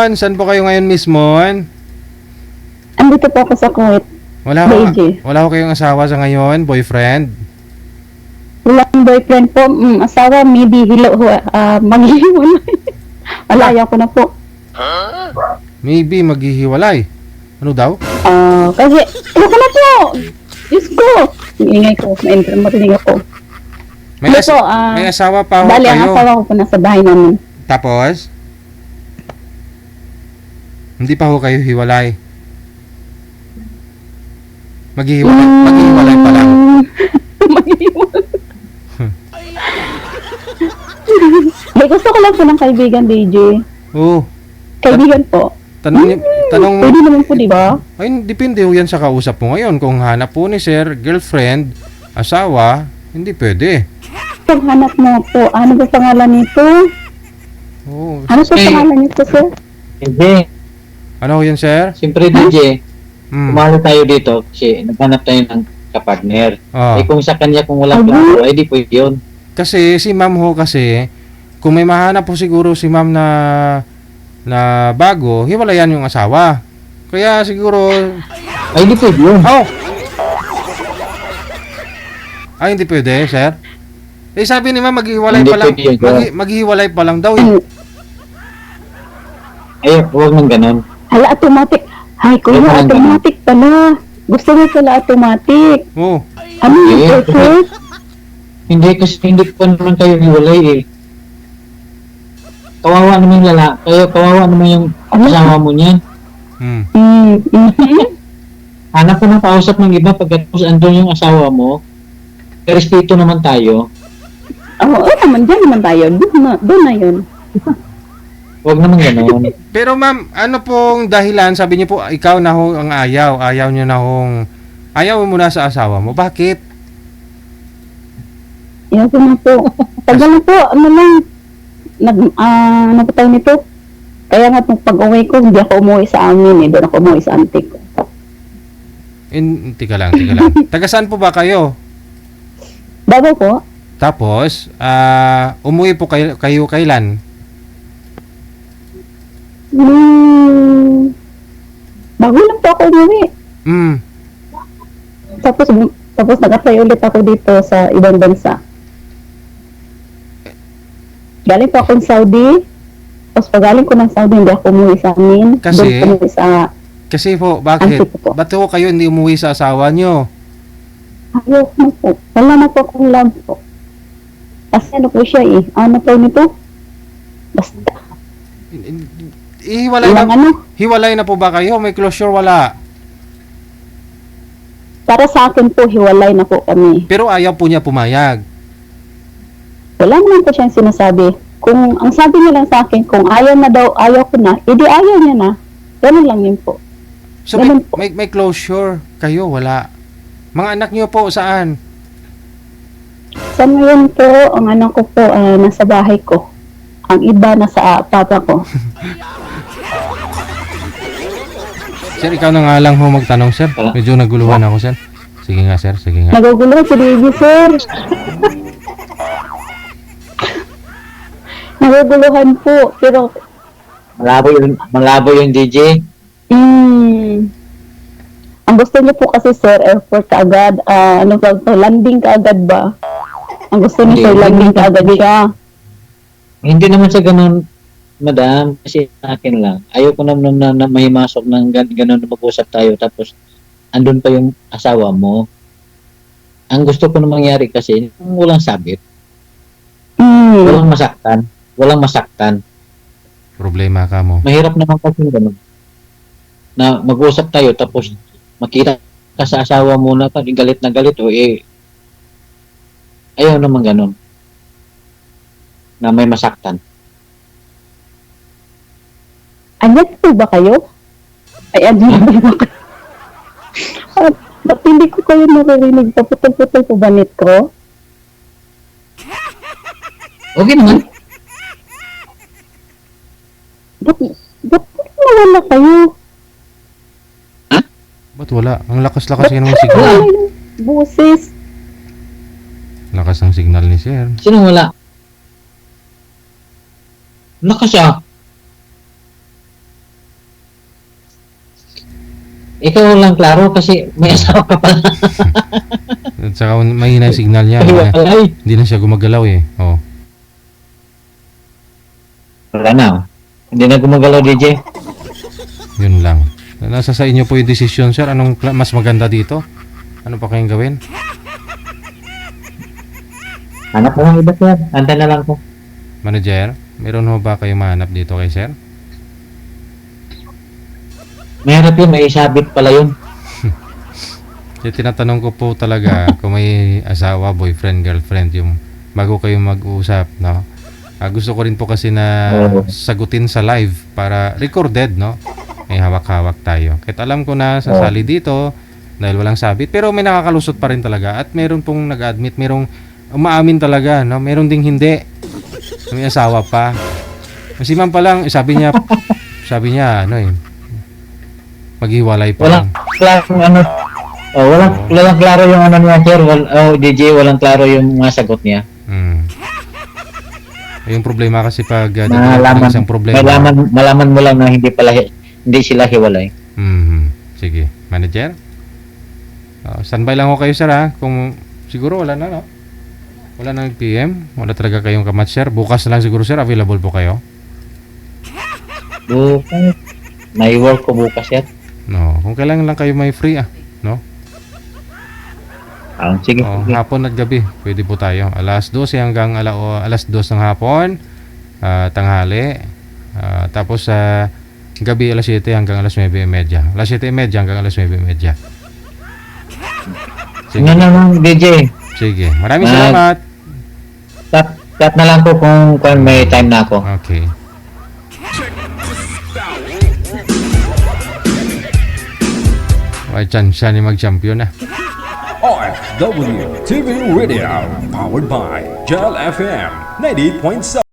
Mon? Saan po kayo ngayon, Miss Mon? Andito po ako sa Kuwait. Wala ko kayong asawa sa ngayon, boyfriend? Walang boyfriend po. Asawa, maybe maghihiwalay. Malaya ko na po. Maybe maghihiwalay. Ano daw? Kasi, ano ko na po? Diyos ko. Ingay ko. Marinig ako. May asawa pa ho Bali, ang kayo. asawa ko po nasa bahay namin. Tapos? Hindi pa ho kayo hiwalay. Maghihiwalay pa lang. Maghihiwalay. May gusto ko lang po ng kaibigan, DJ. Oo. Kaibigan po. Tanong Pwede naman po, di ba? ay, depende ho yan sa kausap mo ngayon. Kung hanap po ni sir, girlfriend, asawa, hindi pwede. Paghanap mo po, ano ba pangalan nito? Oo. Ano ba pangalan nito, sir? Hindi. Ano ho yan, sir? Siyempre, DJ, Mm. umalo tayo dito kasi naghanap tayo ng kapartner. Ah. Eh kung sa kanya, kung walang plano, eh di pwede yun. Kasi si ma'am ho kasi, kung may mahanap po siguro si ma'am na bago, hiwalayan yung asawa. Kaya siguro, Ay, di pwede yun. Ay, hindi pwede, sir. Eh, sabi ni ma'am, maghihiwalay Hindi pa lang. pwede yun, sir. Maghihiwalay pa lang daw. Ay, huwag nang ganon. Hala, automatic. Ay, kuya, Ay, automatic pala. Gusto mo pala automatic. Oo. Ano yung Eh, process? Hindi kasi hindi pa naman kayo hiwalay eh. Kawawa naman yung kawawa naman yung asawa mo niyan. Hanap ko ng kausap ng iba pagkatapos andun yung asawa mo. Respeto naman tayo. Oo, naman, dyan naman tayo. Doon na yun. Huwag naman ganon. Pero ma'am, ano pong dahilan? Sabi niyo po, ikaw na ho ang ayaw. Ayaw niyo na hong, ayaw mo na sa asawa mo. Bakit? Yan po na po. Tagal na po, ano lang. Ano po tayo nito? Kaya nga pag uwi ko, hindi ako umuwi sa amin eh. Doon ako umuwi sa auntie ko. Tika lang. Taga saan po ba kayo? Bago po, Tapos, umuwi po kayo kailan? bago lang po ako umuwi. Tapos nag-apply ulit ako dito sa ibang bansa. Galing po akong Saudi. Tapos pagaling ko ng Saudi, hindi ako umuwi sa amin. Kasi? Doon ako umuwi sa... Kasi po, bakit? Auntie ko po. Ba't po kayo hindi umuwi sa asawa nyo? Ayaw na po. Wala na po akong love po. Kasi ano po siya eh. Ano po nito? Basta. Hiwalay na po ba kayo? May closure, wala. Para sa akin po, hiwalay na po kami. Pero ayaw po niya pumayag. Wala naman po siyang sinasabi. Kung ang sabi niya lang sa akin, kung ayaw na daw, ayaw ko na, edi ayaw niya na. Ganun lang yun po. So may closure kayo, wala. Mga anak niyo po, saan? Sa ngayon po, ang anak ko po, nasa bahay ko. Ang iba nasa papa ko. Sir, ikaw na nga lang ho magtanong, sir. Medyo naguluhan ako, sir. Sige nga, sir. Sige nga. Nagugulo si baby, sir. Naguguluhan po, pero Malabo yung DJ. ang gusto niyo po kasi, sir, airport kaagad, landing kaagad ba? Ang gusto niyo, sir, landing kaagad siya. Hindi naman sa ganon, madam, kasi sa akin lang. Ayoko naman na may masok ng ganon na mag-usap tayo tapos andun pa yung asawa mo. Ang gusto ko na mangyari kasi, walang sabit. Walang masaktan. Problema ka mo. Mahirap naman kasi ganon. Na mag-usap tayo tapos makita ka sa asawa mo na pag galit na galit o ayaw naman ganon. Na may masaktan. Anyat po ba kayo? Ay, anyat ba kayo? Ba't hindi ko kayo naririnig? Paputol-putol po ba net ko? Okay naman. Ba't nawala kayo? Ba't wala? Ang lakas-lakas ng signal. Buses. Lakas ng signal ni sir. Sino wala? Nakas siya. Ikaw lang klaro kasi may asawa ka pa. At saka mahina yung signal niya. Hiwalay. Hindi na siya gumagalaw eh. Oh. Wala na. Hindi na gumagalaw, DJ. Yun lang. Nasa sa inyo po yung desisyon, sir. Anong mas maganda dito? Ano pa kayong gawin? Hanap ko lang iba, sir. Anta na lang ko. Manager, meron ho ba kayong mahanap dito kay sir? Mahirap yun, may isabit pala yun. Kaya tinatanong ko po talaga kung may asawa, boyfriend, girlfriend, yung bago kayo mag-uusap, no? Gusto ko rin po kasi na sagutin sa live para recorded, no? May hawak-hawak tayo. Kahit alam ko na sasali dito dahil walang sabit, pero may nakakalusot pa rin talaga at meron pong nag-admit, merong umaamin talaga, no? Meron ding hindi. May asawa pa. Si ma'am pa lang, sabi niya, ano eh, maghiwalay pa lang. Walang klarong ano. Oh, walang klaro yung ano niya, sir. DJ, walang klaro yung mga sagot niya. Yung problema kasi pag ng isang problema. Malaman mo lang na hindi sila hiwalay. Sige, manager. Standby lang ako kayo, sir, ha? Kung siguro wala na, no? Wala na PM, wala talaga kayong kamatch, sir. Bukas na lang siguro, sir, available po kayo. Bukas. May work ko bukas, sir. No, kung kailan lang kayo may free, no? Sige. Hapon at gabi, pwede po tayo. Alas 12 hanggang alas 2 ng hapon, tanghali. Tapos sa gabi alas 7 hanggang alas 9:30. Alas 7:30 hanggang alas 9:30. Sige naman, DJ. Sige, maraming salamat. Cut na lang po kung may time na ako. Okay. May chance siya ni mag-champion na. RFW TV Radio, powered by Gel FM 90.7.